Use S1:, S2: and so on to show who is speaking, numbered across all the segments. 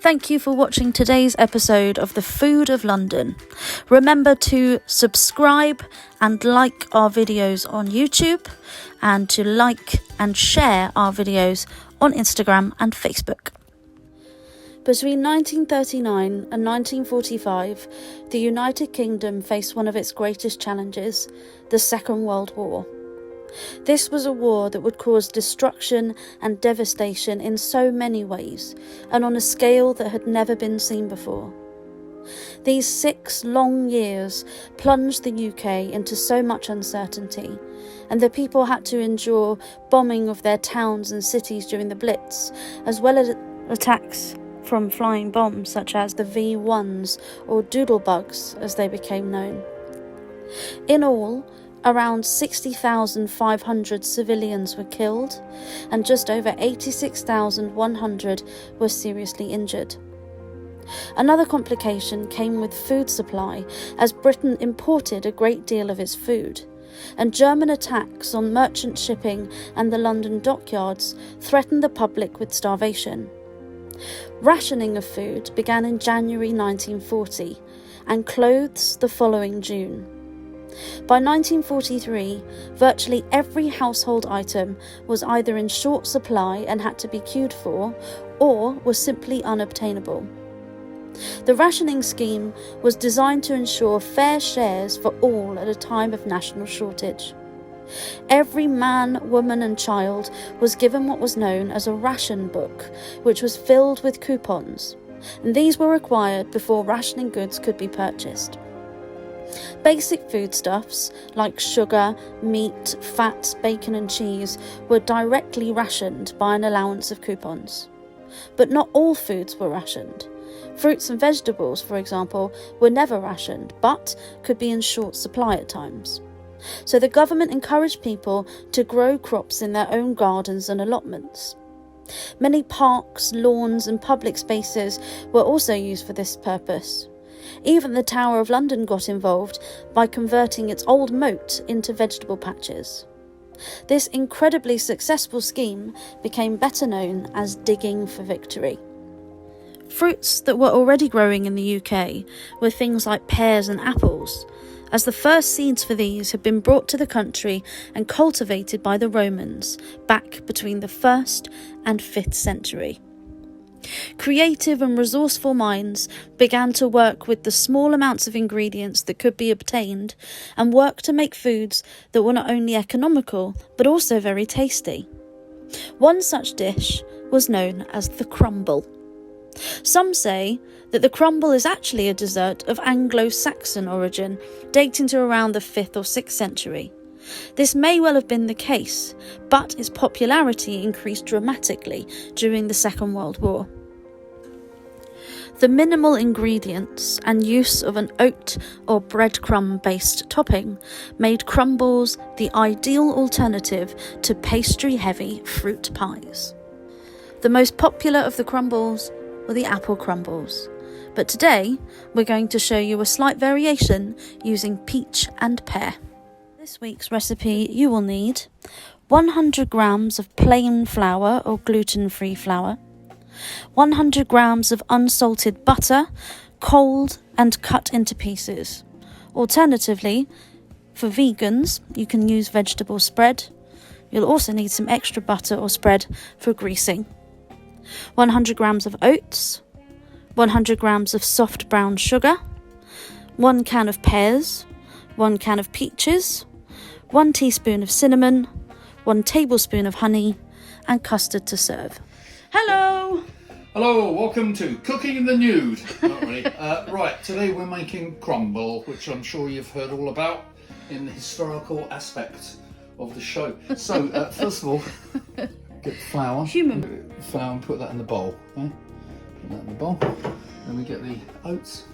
S1: Thank you for watching today's episode of The Food of London. Remember to subscribe and like our videos on YouTube, and to like and share our videos on Instagram and Facebook. Between 1939 and 1945, the United Kingdom faced one of its greatest challenges, the Second World War. This was a war that would cause destruction and devastation in so many ways, and on a scale that had never been seen before. These 6 long years plunged the UK into so much uncertainty, and the people had to endure bombing of their towns and cities during the Blitz, as well as attacks from flying bombs such as the V1s, or doodlebugs as they became known. In all, around 60,500 civilians were killed, and just over 86,100 were seriously injured. Another complication came with food supply, as Britain imported a great deal of its food, and German attacks on merchant shipping and the London dockyards threatened the public with starvation. Rationing of food began in January 1940, and clothes the following June. By 1943, virtually every household item was either in short supply and had to be queued for, or was simply unobtainable. The rationing scheme was designed to ensure fair shares for all at a time of national shortage. Every man, woman and child was given what was known as a ration book, which was filled with coupons, and these were required before rationing goods could be purchased. Basic foodstuffs like sugar, meat, fat, bacon and cheese were directly rationed by an allowance of coupons. But not all foods were rationed. Fruits and vegetables, for example, were never rationed, but could be in short supply at times. So the government encouraged people to grow crops in their own gardens and allotments. Many parks, lawns and public spaces were also used for this purpose. Even the Tower of London got involved by converting its old moat into vegetable patches. This incredibly successful scheme became better known as digging for victory. Fruits that were already growing in the UK were things like pears and apples, as the first seeds for these had been brought to the country and cultivated by the Romans back between the 1st and 5th century. Creative and resourceful minds began to work with the small amounts of ingredients that could be obtained and work to make foods that were not only economical but also very tasty. One such dish was known as the crumble. Some say that the crumble is actually a dessert of Anglo-Saxon origin, dating to around the 5th or 6th century. This may well have been the case, but its popularity increased dramatically during the Second World War. The minimal ingredients and use of an oat or breadcrumb-based topping made crumbles the ideal alternative to pastry-heavy fruit pies. The most popular of the crumbles were the apple crumbles, but today we're going to show you a slight variation using peach and pear. This week's recipe you will need 100 grams of plain flour or gluten-free flour, 100 grams of unsalted butter, cold and cut into pieces. Alternatively, for vegans, you can use vegetable spread. You'll also need some extra butter or spread for greasing. 100 grams of oats, 100 grams of soft brown sugar, 1 can of pears, 1 can of peaches, 1 teaspoon of cinnamon, 1 tablespoon of honey, and custard to serve. Hello!
S2: Hello, welcome to Cooking in the Nude. Not really. Right, today we're making crumble, which I'm sure you've heard all about in the historical aspect of the show. So, first of all, get flour. Flour and put that in the bowl. Okay? Put that in the bowl. Then we get the oats.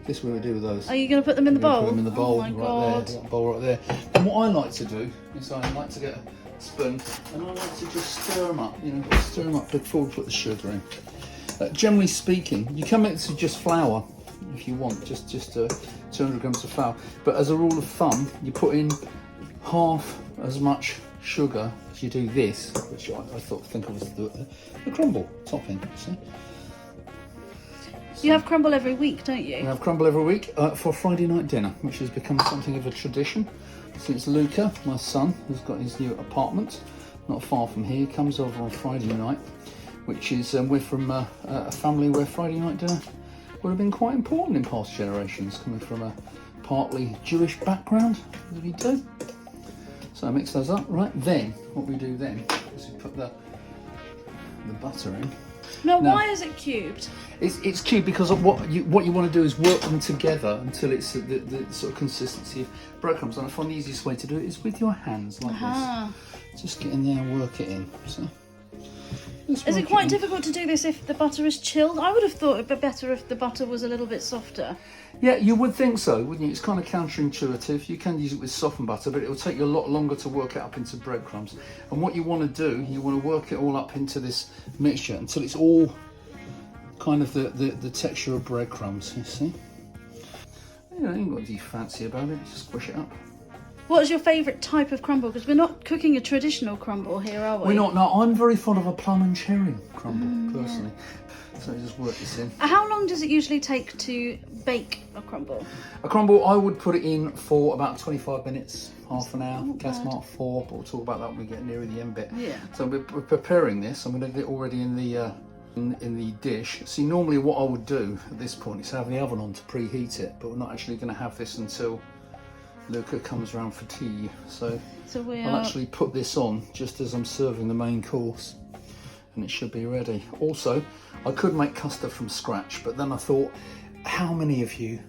S2: This is what we do with those.
S1: Are you going to put them in the bowl?
S2: Put them in the bowl,
S1: oh my God.
S2: There, that bowl right there. And what I like to do is I like to get a spoon and I like to just stir them up, stir them up before we put the sugar in. Generally speaking, you can mix with just flour if you want, just 200 grams of flour. But as a rule of thumb, you put in half as much sugar as you do this, which I think of as the crumble topping. See?
S1: You have crumble every week, don't you?
S2: We have crumble every week for Friday night dinner, which has become something of a tradition since Luca, my son, has got his new apartment not far from here. He comes over on Friday night, which is we're from a family where Friday night dinner would have been quite important in past generations, coming from a partly Jewish background, as we do. So I mix those up, right? Then what we do then is we put the butter in.
S1: Now, why is it cubed?
S2: It's cubed because of what you want to do is work them together until it's the sort of consistency of breadcrumbs. And I find the easiest way to do it is with your hands like this. Just get in there and work it in. So.
S1: Is it quite difficult to do this if the butter is chilled? I would have thought it'd be better if the butter was a little bit softer.
S2: Yeah, you would think so, wouldn't you? It's kind of counterintuitive. You can use it with softened butter, but it will take you a lot longer to work it up into breadcrumbs. And what you want to do, you want to work it all up into this mixture until it's all kind of the texture of breadcrumbs, you see? You know, you ain't got to be fancy about it, just squish it up.
S1: What is your favourite type of crumble? Because we're not cooking a traditional crumble here, are we?
S2: We're not. No, I'm very fond of a plum and cherry crumble, personally. Yeah. So just work this in.
S1: How long does it usually take to bake a crumble?
S2: A crumble, I would put it in for about 25 minutes, half an hour. Gas mark 4, but we'll talk about that when we get nearer the end bit. Yeah. So we're preparing this. I'm going to get it already in the in the dish. See, normally what I would do at this point is have the oven on to preheat it, but we're not actually going to have this until Luca comes around for tea, so I'll actually put this on just as I'm serving the main course, and it should be ready. Also, I could make custard from scratch, but then I thought, how many of you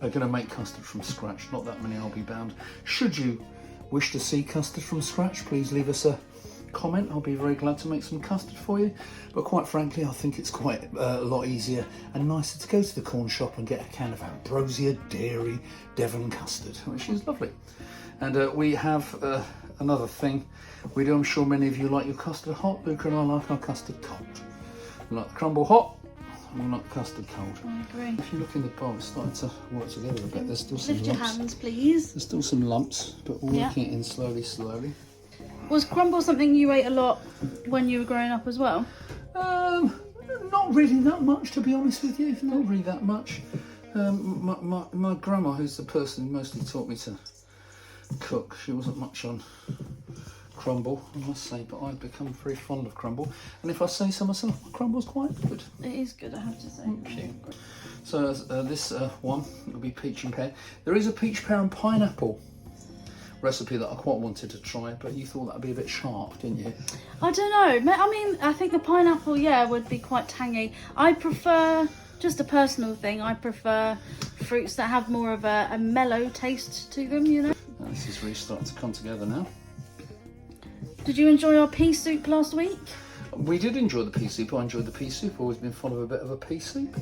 S2: are going to make custard from scratch? Not that many, I'll be bound. Should you wish to see custard from scratch, please leave us a comment. I'll be very glad to make some custard for you, but quite frankly I think it's quite a lot easier and nicer to go to the corn shop and get a can of Ambrosia Dairy Devon custard, which is lovely. And we have another thing we do. I'm sure many of you like your custard hot. Luca and I like our custard cold. We like the crumble hot, and we like the custard cold.
S1: I agree.
S2: If you look in the bowl, it's starting to work together a bit. There's still some
S1: lumps.
S2: Lift
S1: your hands, please.
S2: There's still some lumps, but we're working it in slowly.
S1: Was crumble something you ate a lot when you were growing up as well?
S2: Not really that much, to be honest with you. Not really that much. My grandma, who's the person who mostly taught me to cook, she wasn't much on crumble, I must say, but I've become very fond of crumble. And if I say so myself, crumble's quite good.
S1: It is good, I have to say.
S2: Thank you. So this one will be peach and pear. There is a peach, pear and pineapple recipe that I quite wanted to try, but you thought that'd be a bit sharp, didn't you?
S1: I don't know. I mean, I think the pineapple, would be quite tangy. I prefer, just a personal thing, I prefer fruits that have more of a mellow taste to them, you know?
S2: This is really starting to come together now.
S1: Did you enjoy our pea soup last week?
S2: We did enjoy the pea soup. I enjoyed the pea soup. Always been fond of a bit of a pea soup.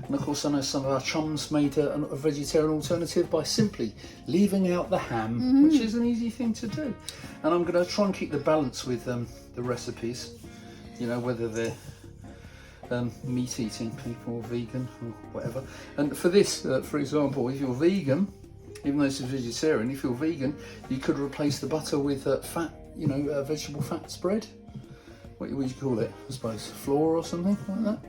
S2: And of course I know some of our chums made a vegetarian alternative by simply leaving out the ham, which is an easy thing to do. And I'm going to try and keep the balance with the recipes, you know, whether they're meat eating people or vegan or whatever. And for this, for example, if you're vegan, even though this is vegetarian, if you're vegan, you could replace the butter with fat, you know, vegetable fat spread. What would you call it? I suppose flour or something like that.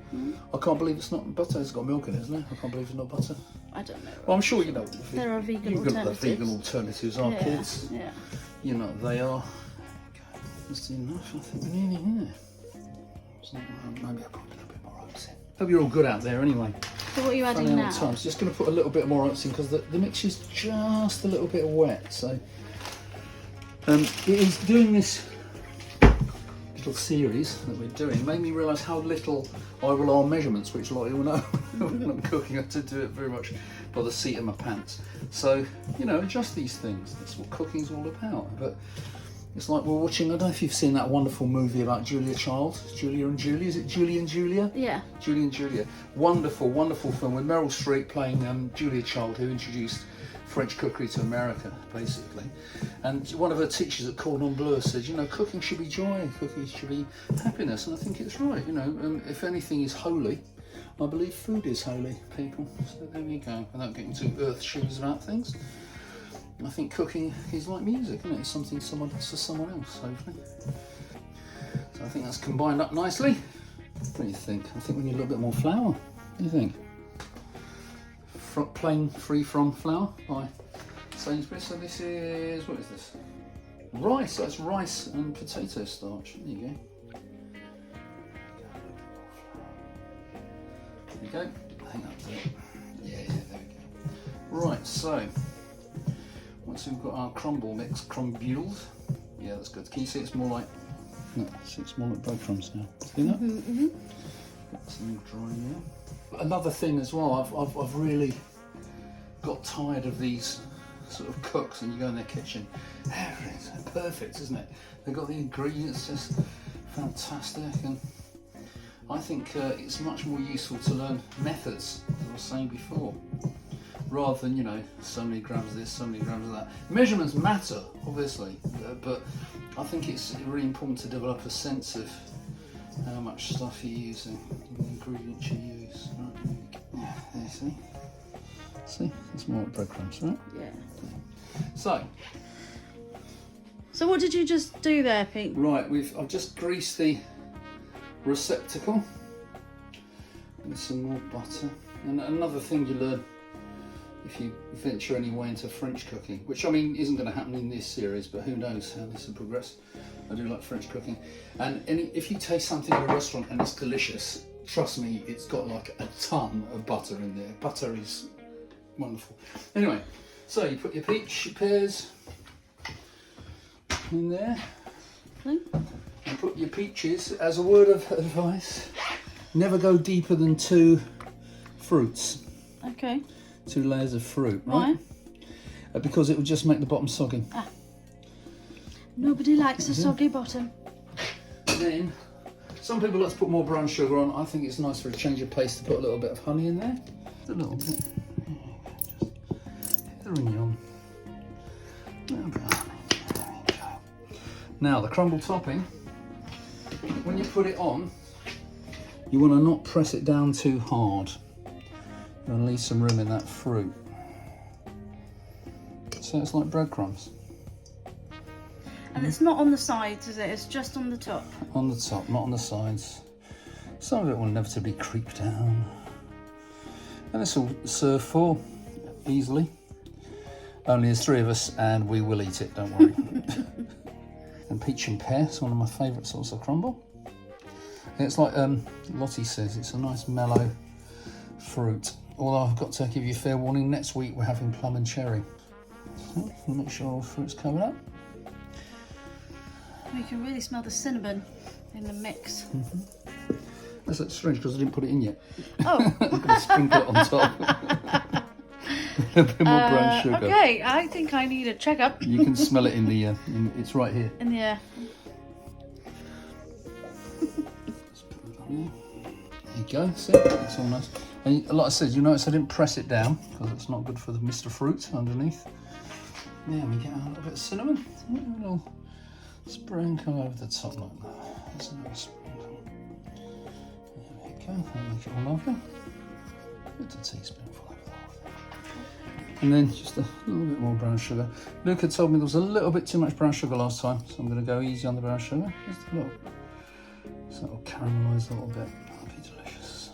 S2: I can't believe it's not butter. It's got milk in it, isn't it? I can't believe it's not butter.
S1: I don't know.
S2: Well, I'm sure you know.
S1: There are vegan
S2: alternatives.
S1: alternatives.
S2: The vegan alternatives are kids.
S1: Yeah.
S2: You know they are. That's enough. I think we're nearly here. So, maybe I'll put a little bit more oats in. Hope you're all good out there anyway.
S1: So what are you adding now?
S2: Times. Just going to put a little bit more oats in because the mixture's just a little bit wet. So it is doing this little series that we're doing made me realise how little I rely on measurements, which a lot of you will know when I'm cooking. I to do it very much by the seat of my pants. So, you know, adjust these things. That's what cooking's all about. But it's like we're watching, I don't know if you've seen that wonderful movie about Julia Child, Julia and Julia. Is it Julie and Julia? Yeah. Julie and Julia. Wonderful, wonderful film with Meryl Streep playing Julia Child, who introduced French cookery to America, basically. And one of her teachers at Cordon Bleu said, you know, cooking should be joy, cooking should be happiness. And I think it's right, you know, if anything is holy, I believe food is holy, people. So there you go, without getting too earth shoes about things. I think cooking is like music, isn't it? It's something someone does for someone else, hopefully. So I think that's combined up nicely. What do you think? I think we need a little bit more flour. What do you think? plain free from flour by Sainsbury's. So this is, what is this? Rice. So it's rice and potato starch. There you go. There you go. Hang on to it. Yeah, there we go. Right, so once we've got our crumble mix crumbled, yeah, that's good. Can you see it's more like, no, see it's more like breadcrumbs now. See that?
S1: Mm-hmm.
S2: Got some dry there. Another thing as well, I've really got tired of these sort of cooks, and you go in their kitchen, everything's perfect, isn't it? They've got the ingredients just fantastic, and I think it's much more useful to learn methods, as I was saying before, rather than, you know, so many grams of this, so many grams of that. Measurements matter, obviously, but I think it's really important to develop a sense of how much stuff you're using, the ingredients you use. Right. There, see? See, it's more like breadcrumbs, right?
S1: Yeah. So what did you just do there, Pete?
S2: Right, I've just greased the receptacle with some more butter. And another thing you learn if you venture any way into French cooking, which I mean isn't going to happen in this series, but who knows how this will progress. I do like French cooking, and if you taste something in a restaurant and it's delicious, trust me, it's got like a ton of butter in there. Butter is wonderful. Anyway, so you put your peach, your pears in there, and put your peaches, as a word of advice, never go deeper than 2 fruits.
S1: Okay.
S2: 2 layers of fruit, right?
S1: Why?
S2: Because it will just make the bottom soggy.
S1: Ah. Nobody likes a soggy bottom.
S2: Then, some people like to put more brown sugar on. I think it's nice for a change of pace to put a little bit of honey in there. Just a little bit. Just hearing on. A little bit of honey. There you go. Now, the crumble topping, when you put it on, you want to not press it down too hard. You want to leave some room in that fruit. So it's like breadcrumbs.
S1: And it's not on the sides, is it? It's just on the top.
S2: On the top, not on the sides. Some of it will inevitably creep down. And this will serve 4 easily. Only there's 3 of us and we will eat it, don't worry. And peach and pear is one of my favourite sorts of crumble. And it's like Lottie says, it's a nice mellow fruit. Although I've got to give you a fair warning, next week we're having plum and cherry. So make sure all the fruit's covered up.
S1: You can really smell the cinnamon in the mix.
S2: Mm-hmm. That's strange because I didn't put it in yet.
S1: Oh.
S2: I'm going to sprinkle it on top. A bit more brown sugar.
S1: Okay, I think I need a checkup.
S2: You can smell it in the, it's right here.
S1: In the air.
S2: Let's put it on there. There you go, see, it's all nice. And like I said, you notice I didn't press it down because it's not good for the Mr. Fruit underneath. There we get a little bit of cinnamon. A little sprinkle over the top like that. That's a little sprinkle. There we go, that'll make it all lovely. Just a teaspoonful over the whole thing. And then just a little bit more brown sugar. Luca told me there was a little bit too much brown sugar last time, so I'm going to go easy on the brown sugar. Just a little. So it'll caramelise a little bit. That'll be delicious.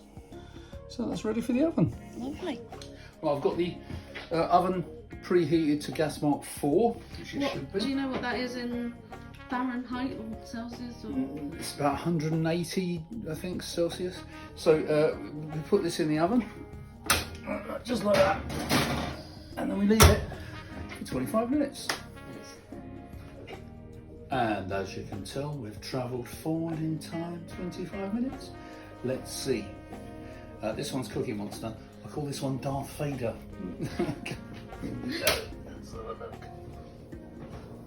S2: So that's ready for the oven.
S1: Lovely.
S2: Well, I've got the oven preheated to gas mark 4, which it should be.
S1: Do you know what that is in Fahrenheit or Celsius? Or?
S2: It's about 180, I think, Celsius. So we put this in the oven, just like that, and then we leave it for 25 minutes. And as you can tell, we've travelled forward in time 25 minutes. Let's see. This one's Cookie Monster. I call this one Darth Vader.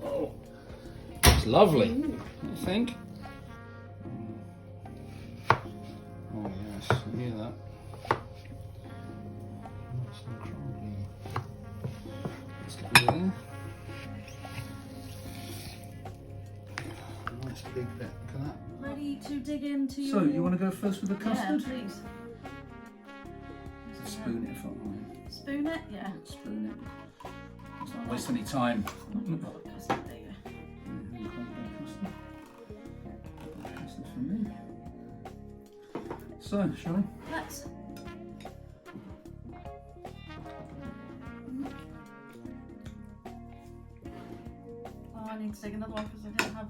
S2: Oh, it's lovely. I think. Oh yes, you hear that? Nice and crumbly. Let's get it in. Nice big bit. Look at that.
S1: Ready to dig into your...
S2: So, you want to go first with the custard?
S1: Yeah, please.
S2: Spoon it if I want.
S1: Spoon it? Yeah.
S2: Spoon it. Let's not waste any time.
S1: Custard, there you go.
S2: Custard for me. So, shall we?
S1: Let's. I need to take another one because I didn't have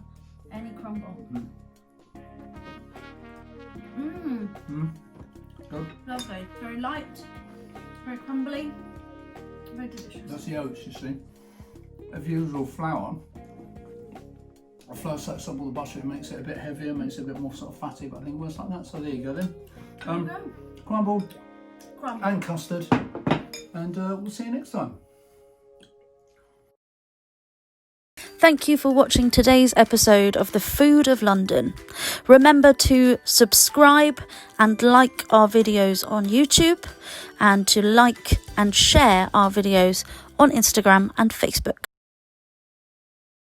S1: any crumble.
S2: Good.
S1: Lovely. Very light, very crumbly, very delicious.
S2: That's the oats, you see. If you use all flour, the flour soaks up all the butter, it makes it a bit heavier, makes it a bit more sort of fatty, but I think it works like that. So there you go then.
S1: There you go.
S2: Crumble
S1: Crumble.
S2: and custard, and we'll see you next time.
S1: Thank you for watching today's episode of The Food of London. Remember to subscribe and like our videos on YouTube, and to like and share our videos on Instagram and Facebook.